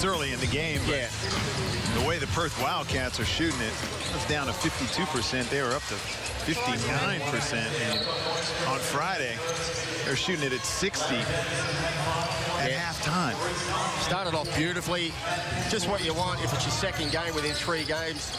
It's early in the game, but Yeah. the way the Perth Wildcats are shooting it, it's down to 52%. They were up to 59%. And on Friday, they're shooting it at 60 at halftime. Started off beautifully. Just what you want if it's your second game within 3 games.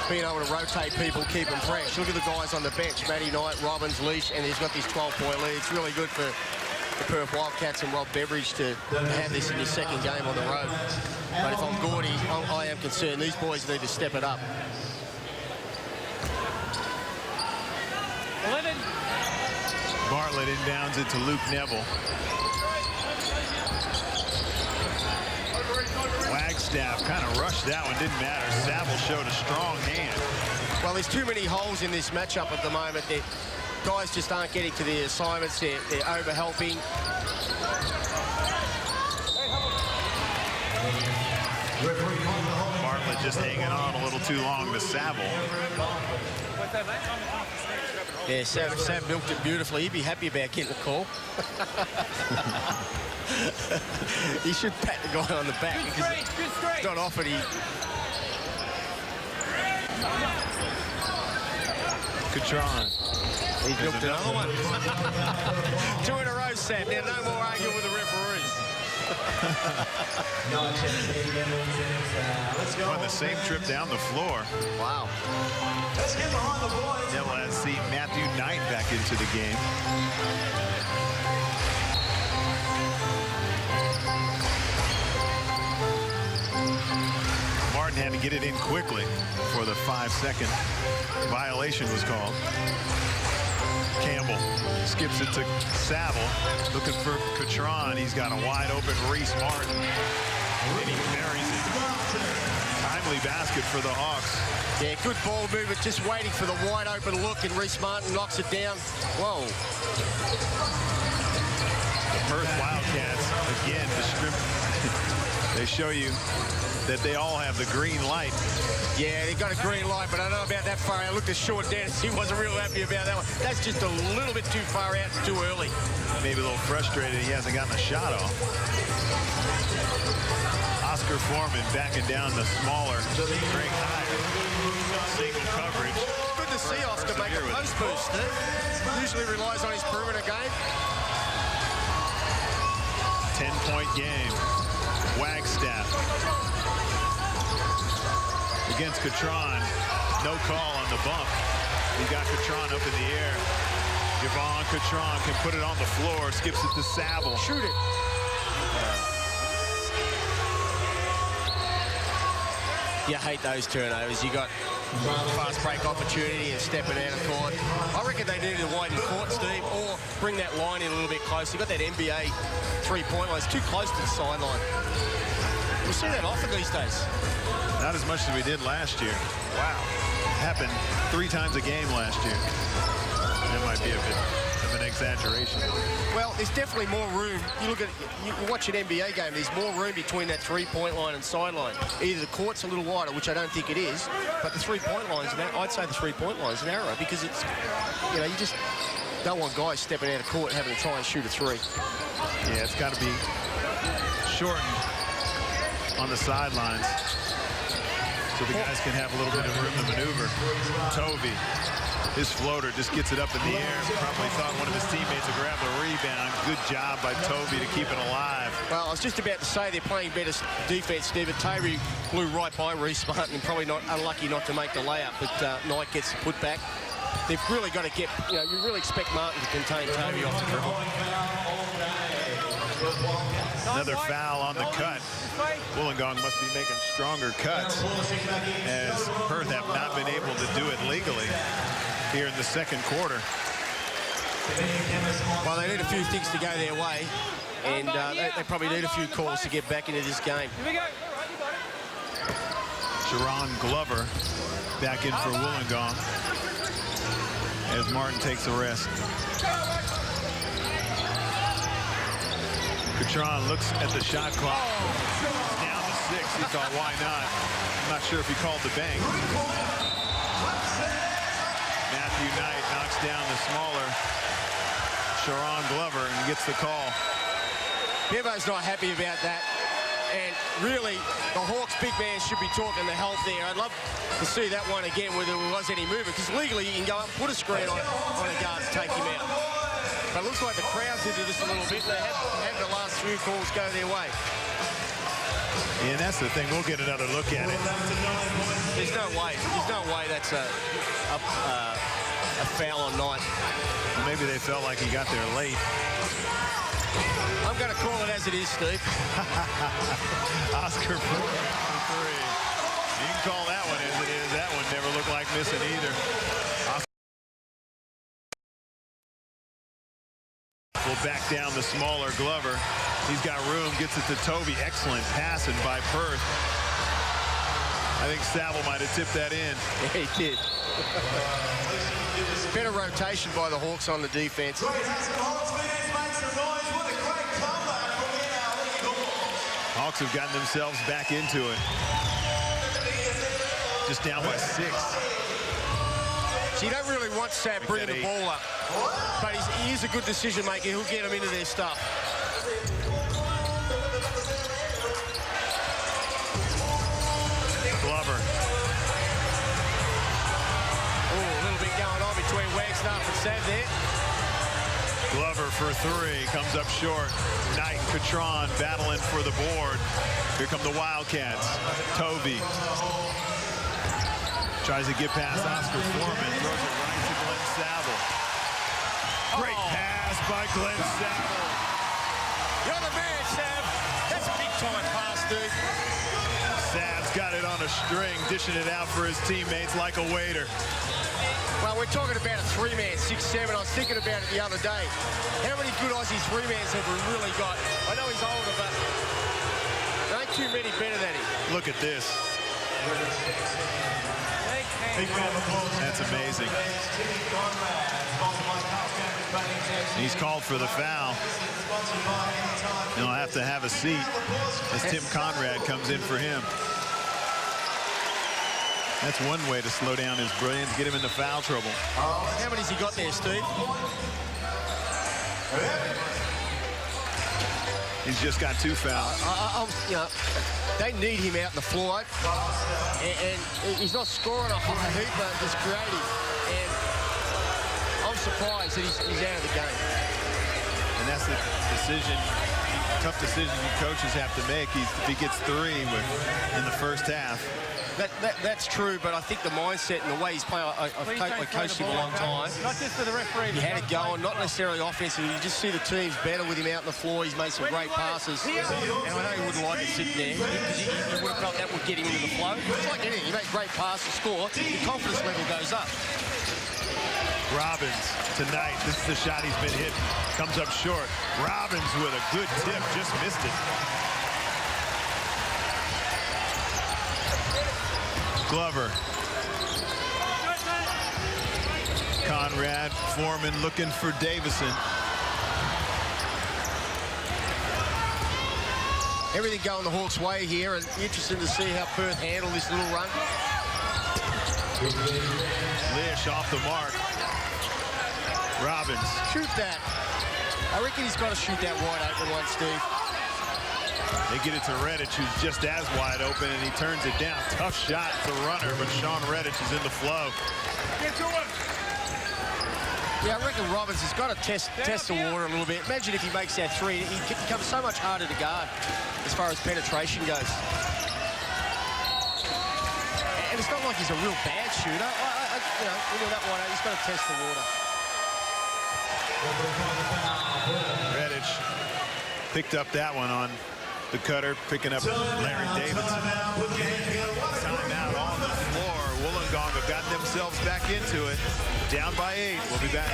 Being able to rotate people, keep them fresh. Look at the guys on the bench. Matty Knight, Robbins, Leash, and he's got this 12-point lead. It's really good for the Perth Wildcats and Rob Beveridge to have this in your second game on the road. But if I'm Gordy, I am concerned. These boys need to step it up. 11. Bartlett inbounds it to Luke Neville. Wagstaff kind of rushed that one, didn't matter. Saville showed a strong hand. Well, there's too many holes in this matchup at the moment. Guys just aren't getting to the assignments. They're over-helping. Bartlett just hanging on a little too long to Saville. Yeah, Sav milked it beautifully. He'd be happy about getting the call. He should pat the guy on the back because it's not often he... Catron. He's milked another one. 2 in a row, Sam. Now, no more arguing with the referees. On the same trip down the floor. Wow. Let's get behind the boys. Now let's see Matthew Knight back into the game. Martin had to get it in quickly before the 5-second violation was called. Campbell skips it to Saville, looking for Catron. He's got a wide open Reese Martin, and he buries it. Timely basket for the Hawks. Yeah, good ball movement, just waiting for the wide open look, and Reese Martin knocks it down. Whoa. The Perth Wildcats, again, they show you that they all have the green light. Yeah, they got a green light, but I don't know about that far out. Look at Short Dennis. He wasn't real happy about that one. That's just a little bit too far out and too early. Maybe a little frustrated he hasn't gotten a shot off. Oscar Foreman backing down the smaller Greg Hyde. Single coverage. Good to see Oscar make a post boost. Usually relies on his perimeter game. 10-point game. Wagstaff against Catron. No call on the bump. He got Catron up in the air. Javon Catron can put it on the floor. Skips it to Saville. Shoot it. You hate those turnovers. You got fast break opportunity and stepping out of court. I reckon they needed to widen court, Steve, or bring that line in a little bit closer. You got that NBA three-point line. It's too close to the sideline. We see that often these days. Not as much as we did last year. Wow. Happened 3 times a game last year. That might be a bit of an exaggeration. Well, there's definitely more room. You look at, you watch an NBA game, there's more room between that three-point line and sideline. Either the court's a little wider, which I don't think it is, but the three-point line's I'd say the three-point line's narrow because it's, you know, you just don't want guys stepping out of court having to try and shoot a three. Yeah, it's got to be shortened on the sidelines so the guys can have a little bit of room to maneuver. Tovey, his floater just gets it up in the air. Probably thought one of his teammates would grab the rebound. Good job by Tovey to keep it alive. Well, I was just about to say they're playing better defense, Steve, but Tovey blew right by Reese Martin and probably not unlucky not to make the layup, but Knight gets the putback. They've really got to get, you know, you really expect Martin to contain Tovey off the dribble. Another foul on the cut. Wollongong must be making stronger cuts as Perth have not been able to do it legally here in the second quarter. Well, they need a few things to go their way, and they probably need a few calls to get back into this game. Sharon Glover back in for Wollongong as Martin takes a rest. Catron looks at the shot clock. Down to 6. He thought, why not? I'm not sure if he called the bank. Matthew Knight knocks down the smaller Sharon Glover and gets the call. Bevo's not happy about that. And really, the Hawks big man should be talking the health there. I'd love to see that one again, whether there was any movement, because legally you can go up and put a screen on a guard to take him out. But it looks like the crowd's into this a little bit. They had the last few calls go their way. Yeah, and that's the thing. We'll get another look at it. There's no way. There's no way that's a foul on Knight. Maybe they felt like he got there late. I'm going to call it as it is, Steve. Oscar for three. You can call that one as it is. That one never looked like missing either. Will back down the smaller Glover. He's got room, gets it to Tovey. Excellent passing by Perth. I think Saville might have tipped that in. Yeah, he did. Better rotation by the Hawks on the defense. Hawks have gotten themselves back into it. Just down by 6. So you don't really want Sav bringing the ball up. But he is a good decision maker. He'll get them into their stuff. Glover. Oh, a little bit going on between Wagstaff and Sav there. Glover for 3, comes up short. Knight and Catron battling for the board. Here come the Wildcats. Tovey tries to get past Oscar Foreman, throws it right to Glenn Saville. Great pass by Glenn Saville. You're the man, Sav. That's a big-time pass, dude. Sav's got it on a string, dishing it out for his teammates like a waiter. Well, we're talking about a 3-man, 6'7". I was thinking about it the other day. How many good Aussie 3-mans have we really got? I know he's older, but there ain't too many better than him. Look at this. That's amazing. He's called for the foul. He'll have to have a seat as Tim Conrad comes in for him. That's one way to slow down his brilliance, get him into foul trouble. How many's he got there, Steve? He's just got 2 fouls. You know, they need him out in the floor. And he's not scoring a heap, but just creative. And I'm surprised that he's out of the game. And that's the decision, tough decision you coaches have to make. If he gets 3 in the first half. That's true, but I think the mindset and the way he's playing, I coached him a long time. Not just for the referee. He had it going, not necessarily offensively. You just see the team's better with him out on the floor. He's made some great passes. And I know he wouldn't like it sitting there because he would have felt that would get him into the flow. It's like anything. You make great passes, score, your confidence level goes up. Robbins tonight. This is the shot he's been hit. Comes up short. Robbins with a good tip. Just missed it. Glover. Conrad, Foreman looking for Davison. Everything going the Hawks' way here, and interesting to see how Perth handle this little run. Lish off the mark. Robbins. Shoot that. I reckon he's got to shoot that wide open one, Steve. They get it to Redditch, who's just as wide open, and he turns it down. Tough shot to runner, but Sean Redditch is in the flow. Get to him. Yeah, I reckon Robbins has got to test the water a little bit. Imagine if he makes that 3. He becomes so much harder to guard as far as penetration goes. And it's not like he's a real bad shooter. You know, when you're that wide out, he's got to test the water. Redditch picked up that one on the cutter, picking up Larry Davidson. Timeout on the floor. Wollongong have gotten themselves back into it. Down by 8. We'll be back.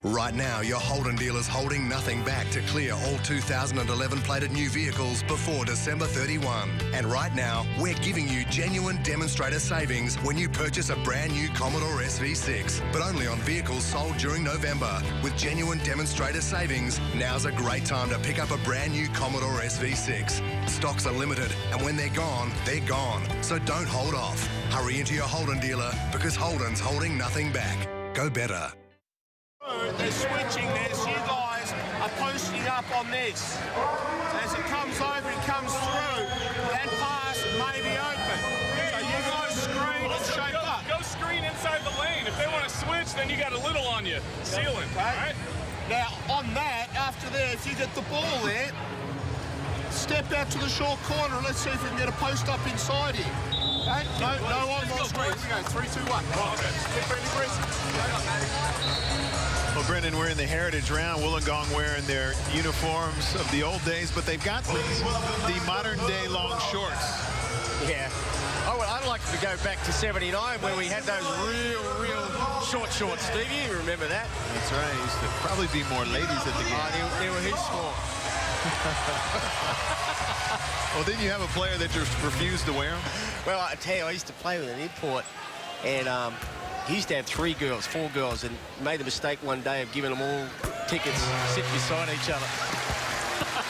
Right now, your Holden dealer's holding nothing back to clear all 2011 plated new vehicles before December 31. And right now, we're giving you genuine demonstrator savings when you purchase a brand new Commodore SV6, but only on vehicles sold during November. With genuine demonstrator savings, now's a great time to pick up a brand new Commodore SV6. Stocks are limited, and when they're gone, they're gone. So don't hold off. Hurry into your Holden dealer, because Holden's holding nothing back. Go better. They're switching this. You guys are posting up on this. As it comes over, it comes through. That pass may be open. So you guys screen and shape up. Go screen inside the lane. If they want to switch, then you got a little on you. Sealing, all right? Now, on that, after there, if you get the ball there, step out to the short corner and let's see if we can get a post up inside here. Okay? No on screen. Here we go. 3, 2, 1. Get ready, Chris. Well, Brendan, we're in the Heritage Round. Wollongong wearing their uniforms of the old days, but they've got the modern-day long shorts. Yeah. I'd like to go back to 79 when we had those real short shorts, Steve. You remember that? That's right. Used to probably be more ladies at the game. They were his sport. Well, didn't you have a player that just refused to wear them? Well, I tell you, I used to play with an import, and he used to have 4 girls, and made the mistake one day of giving them all tickets sitting beside each other.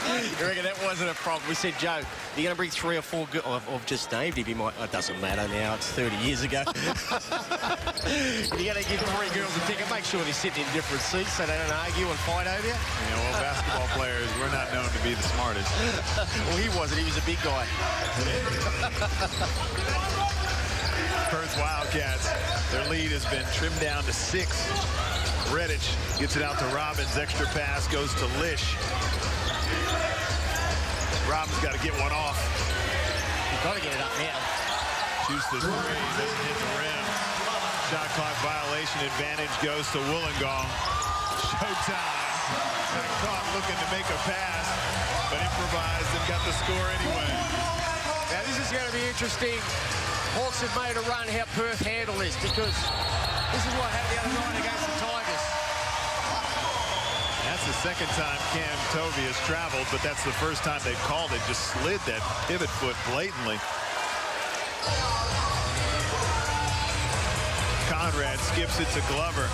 You reckon that wasn't a problem? We said, Joe, you're going to bring 3 or 4 girls. I've just named him. He might, it doesn't matter now. It's 30 years ago. You're going to give 3 girls a ticket. Make sure they're sitting in different seats so they don't argue and fight over you. Yeah, well, basketball players, we're not known to be the smartest. Well, he wasn't. He was a big guy. Perth Wildcats, their lead has been trimmed down to 6. Redditch gets it out to Robbins. Extra pass goes to Lish. Robbins got to get one off. You've got to get it up now. Shoots the 3, doesn't hit the rim. Shot clock violation, advantage goes to Wollongong. Showtime. Got caught looking to make a pass, but improvised and got the score anyway. Now this is going to be interesting. Hawks have made a run how Perth handle this, because this is what happened the other night against the Tigers. That's the second time Cam Tovey has traveled, but that's the first time they've called it. Just slid that pivot foot blatantly. Conrad skips it to Glover.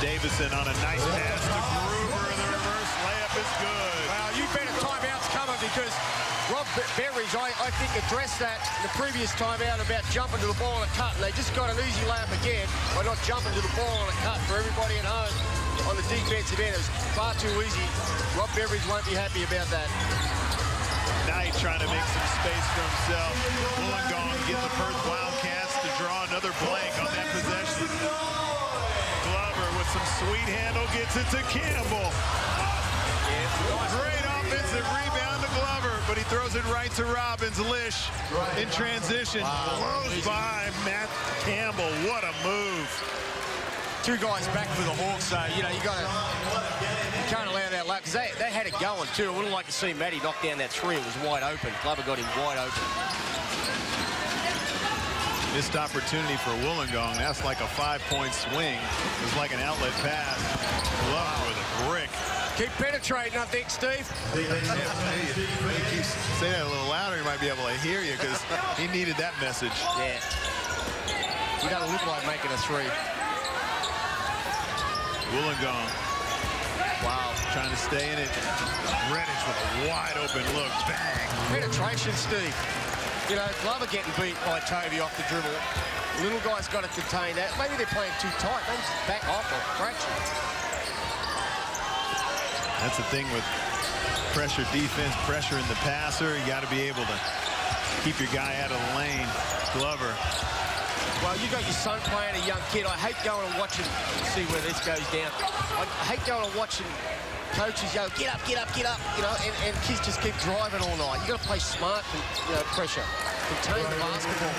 Davison on a nice pass to Gruber. The reverse layup is good. Well, you bet a timeout's coming, because Rob Beveridge, I think, addressed that in the previous timeout about jumping to the ball on a cut, and they just got an easy layup again by not jumping to the ball on a cut for everybody at home on the defensive end. It was far too easy. Rob Beveridge won't be happy about that. Knight trying to make some space for himself. Wollongong get the Perth Wildcats to draw another blank on that possession. Glover with some sweet handle gets it to Campbell. Great offensive rebound to Glover, but he throws it right to Robbins. Lish in transition. Blows by Matt Campbell. What a move. 2 guys back for the Hawks, so, you know, you can't allow that luck, because they had it going too. I wouldn't like to see Matty knock down that 3. It was wide open. Glover got him wide open. Missed opportunity for Wollongong. That's like a 5-point swing. It was like an outlet pass. Glover with a brick. Keep penetrating, I think, Steve. Say that a little louder, he might be able to hear you, because he needed that message. Yeah. He doesn't look like making a 3. Wollongong. Wow, trying to stay in it. Redditch with a wide open look. Bang. Penetration, Steve. You know, Glover getting beat by Tovey off the dribble. Little guy's got to contain that. Maybe they're playing too tight. Maybe just back off or fraction. That's the thing with pressure defense, pressure in the passer. You got to be able to keep your guy out of the lane. Glover. Well, you got your son playing, a young kid. I hate going and watching, see where this goes down. I hate going and watching coaches yell, get up, get up, get up, you know, and kids just keep driving all night. You got to play smart and, you know, pressure. Contain the basketball.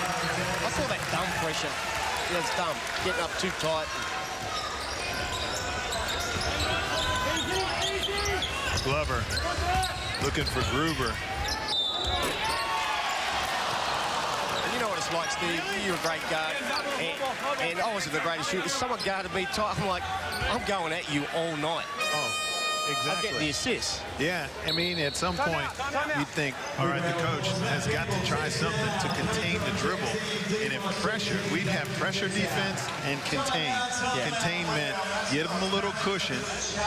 I call that dumb pressure. You know, it's dumb. Getting up too tight. Glover looking for Gruber. You know what it's like, Steve. You're a great guard, and I wasn't the greatest shooter. Someone guarded me tight. I'm like, I'm going at you all night. Oh, exactly. I'm getting the assist. Yeah, I mean, at some point, you'd think, all right, the coach has got to try something to contain the dribble. And if pressure, we'd have pressure defense and contain. Yeah. Contain meant give them a little cushion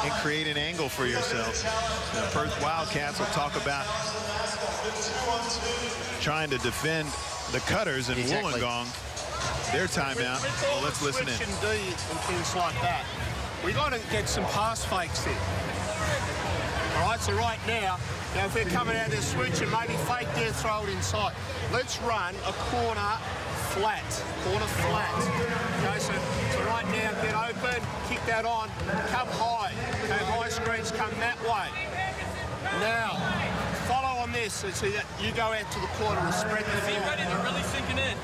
and create an angle for yourself. The Perth Wildcats will talk about trying to defend the cutters in Wollongong. Their timeout. Well, let's listen in. Switch and D and things like that. We got to get some pass fakes in. All right, so right now, if they're coming out of their switch and maybe fake there, throw it inside. Let's run a corner flat. Okay, so right now, get open, kick that on, come high. Okay, high screens come that way. Now, follow on this. So that you go out to the corner and spread the Be ready, they're really sinking in.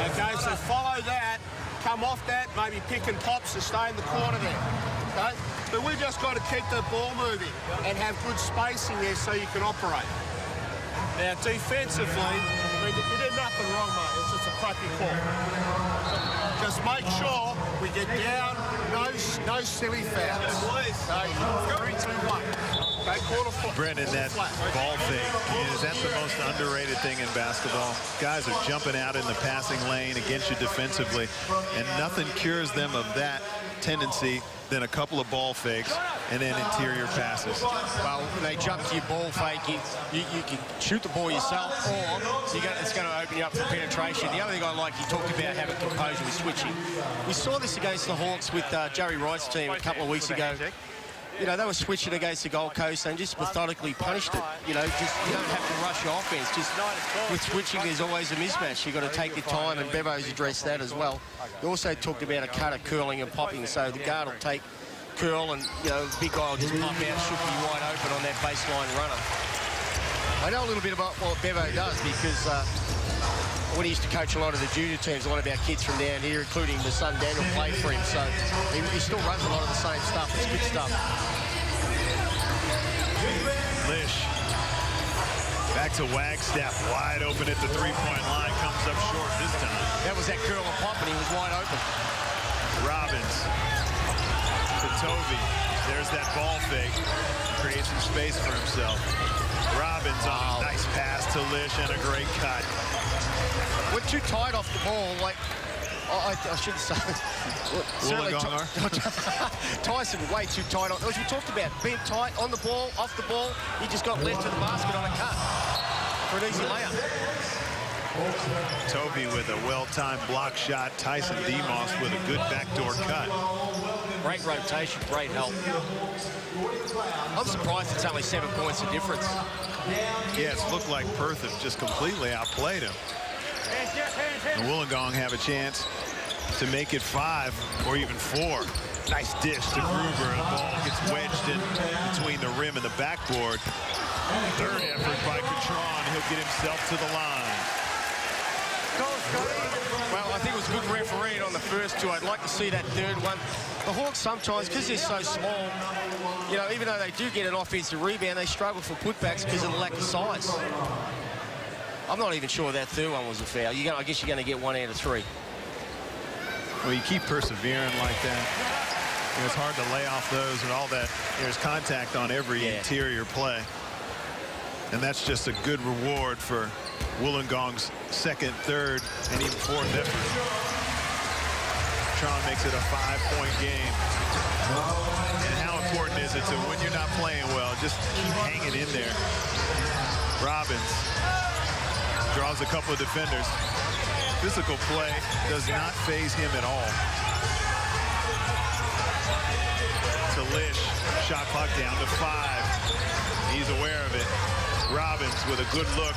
Okay, so follow that, come off that, maybe pick and pops to stay in the corner there. Okay? But we just got to keep the ball moving and have good spacing there so you can operate. Now, defensively, you did nothing wrong, mate. It's just a crappy call. Just make sure we get down, no silly fouls. Okay, 3, 2, 1. Okay, quarter foot. Brendan, that ball fake, is that the most underrated thing in basketball? Guys are jumping out in the passing lane against you defensively, and nothing cures them of that tendency than a couple of ball fakes and then interior passes. Well, when they jump to your ball fake, you can shoot the ball yourself, or it's going to open you up for penetration. The other thing I like, you talked about having composure with switching. We saw this against the Hawks with Jerry Wright's team a couple of weeks ago. You know, they were switching against the Gold Coast and just methodically punished it. You know, just you don't have to rush your offense. Just with switching, there's always a mismatch. You've got to take your time, and Bevo's addressed that as well. He also talked about a cutter curling and popping, so the guard will take curl and, you know, the big guy will just pop out, should be wide open on that baseline runner. I know a little bit about what Bevo does because when he used to coach a lot of the junior teams, a lot of our kids from down here, including the son Daniel, played for him. So he still runs a lot of the same stuff. It's good stuff. Lish. Back to Wagstaff, wide open at the three-point line, comes up short this time. That was that curl and pop, and he was wide open. Robbins to Tovey. There's that ball fake. Creates some space for himself. Robbins on a nice pass to Lish and a great cut. We're too tight off the ball. Like, I shouldn't say. Wollongong are? Tyson way too tight. As we talked about, being tight on the ball, off the ball, he just got led to the basket on a cut for an easy layup. Tovey with a well-timed block shot. Tyson Demos with a good backdoor cut. Great rotation, great help. I'm surprised it's only 7 points of difference. Yeah, it's looked like Perth have just completely outplayed him. And Wollongong have a chance to make it 5 or even 4. Nice dish to Gruber, and the ball gets wedged in between the rim and the backboard. Third effort by Catron. He'll get himself to the line. Well, I think it was good refereeing on the first two. I'd like to see that third one. The Hawks sometimes, because they're so small, you know, even though they do get an offensive rebound, they struggle for putbacks because of the lack of size. I'm not even sure that third one was a foul. I guess you're going to get 1 out of 3. Well, you keep persevering like that. You know, it's hard to lay off those and all that. There's contact on every interior play. And that's just a good reward for Wollongong's second, third, and even fourth effort. Tron makes it a 5-point game. And how important is it to, when you're not playing well, just keep hanging in there. Robbins draws a couple of defenders. Physical play does not faze him at all. To Lish, shot clock down to 5. He's aware of it. Robbins with a good look.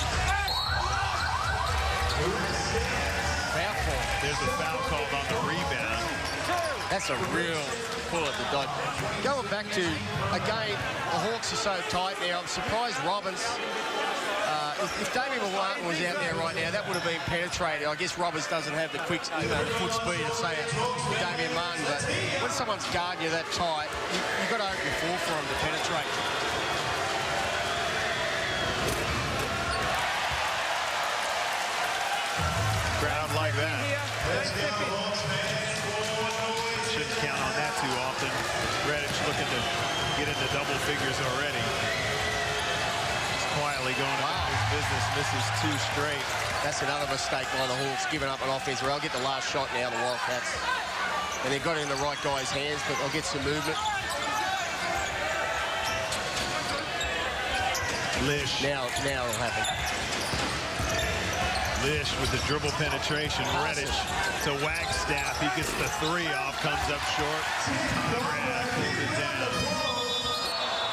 Foul call. There's a foul called on the rebound. That's a real pull at the dot. Going back to, again, the Hawks are so tight now. I'm surprised Robbins, if Damian Martin was out there right now, that would have been penetrated. I guess Robbins doesn't have the quick, the foot speed of, say, Damian Martin, but when someone's guarding you that tight, you've got to open your floor for him to penetrate. Crowd like that. Shouldn't count on that too often. Redditch looking to get into double figures already. Just quietly going about his business, misses 2 straight. That's another mistake by the Hawks, giving up an offense. They'll get the last shot now, the Wildcats. And they've got it in the right guy's hands, but they'll get some movement. Lish. Now it'll happen. Lish with the dribble penetration. Redditch to Wagstaff. He gets the three off, comes up short. Brad pulls it down.